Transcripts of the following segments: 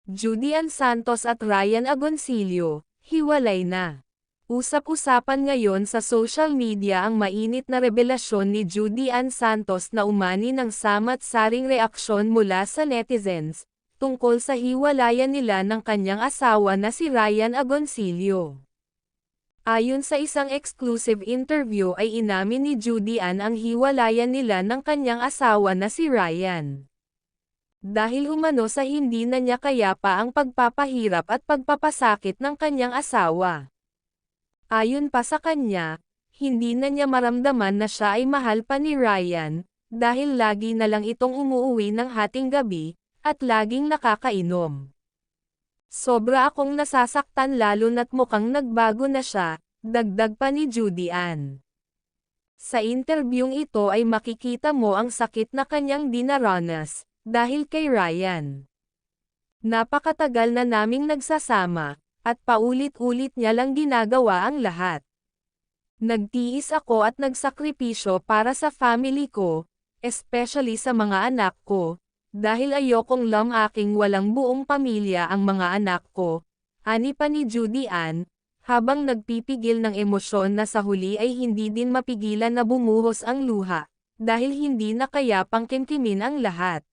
Judy Ann Santos at Ryan Agoncillo, hiwalay na. Usap-usapan ngayon sa social media ang mainit na revelasyon ni Judy Ann Santos na umani ng samat-saring reaksyon mula sa netizens, tungkol sa hiwalayan nila ng kanyang asawa na si Ryan Agoncillo. Ayon sa isang exclusive interview ay inamin ni Judy Ann ang hiwalayan nila ng kanyang asawa na si Ryan. Dahil umano sa hindi na niya kayapa ang pagpapahirap at pagpapasakit ng kanyang asawa. Ayon pa sa kanya, hindi na niya maramdaman na siya ay mahal pa ni Ryan, dahil lagi na lang itong umuuwi ng hating gabi, at laging nakakainom. Sobra akong nasasaktan lalo na't mukhang nagbago na siya, dagdag pa ni Judy Ann. Sa interbyong ito ay makikita mo ang sakit na kanyang dinaranas, dahil kay Ryan. Napakatagal na naming nagsasama, at paulit-ulit niya lang ginagawa ang lahat. Nagtiis ako at nagsakripisyo para sa family ko, especially sa mga anak ko, dahil ayokong aking walang buong pamilya ang mga anak ko, ani pa ni Judy Ann, habang nagpipigil ng emosyon na sa huli ay hindi din mapigilan na bumuhos ang luha, dahil hindi na kayapang kimkimin ang lahat.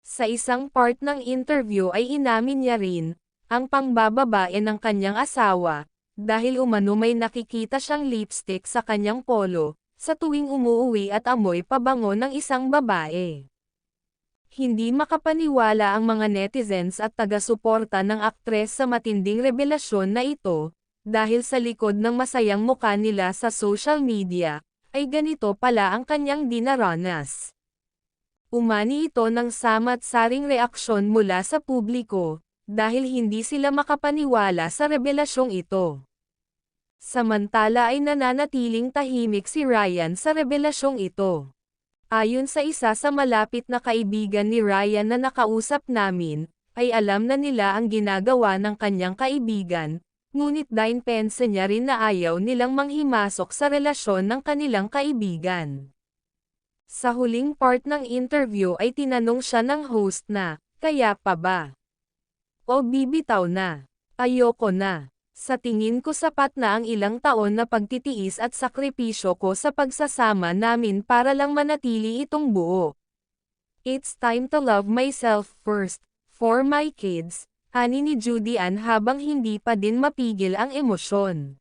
Sa isang part ng interview ay inamin niya rin, ang pangbababae ng kanyang asawa, dahil umano may nakikita siyang lipstick sa kanyang polo, sa tuwing umuuwi at amoy pabango ng isang babae. Hindi makapaniwala ang mga netizens at taga-suporta ng aktres sa matinding revelasyon na ito, dahil sa likod ng masayang mukha nila sa social media, ay ganito pala ang kanyang dinaranas. Umani ito ng samat-saring reaksyon mula sa publiko, dahil hindi sila makapaniwala sa revelasyong ito. Samantala ay nananatiling tahimik si Ryan sa revelasyong ito. Ayon sa isa sa malapit na kaibigan ni Ryan na nakausap namin, ay alam na nila ang ginagawa ng kanyang kaibigan, ngunit pense niya rin na ayaw nilang manghimasok sa relasyon ng kanilang kaibigan. Sa huling part ng interview ay tinanong siya ng host na, kaya pa ba? O bibitaw na? Ayoko na. Sa tingin ko sapat na ang ilang taon na pagtitiis at sakripisyo ko sa pagsasama namin para lang manatili itong buo. It's time to love myself first, for my kids, ani ni Judy Ann habang hindi pa din mapigil ang emosyon.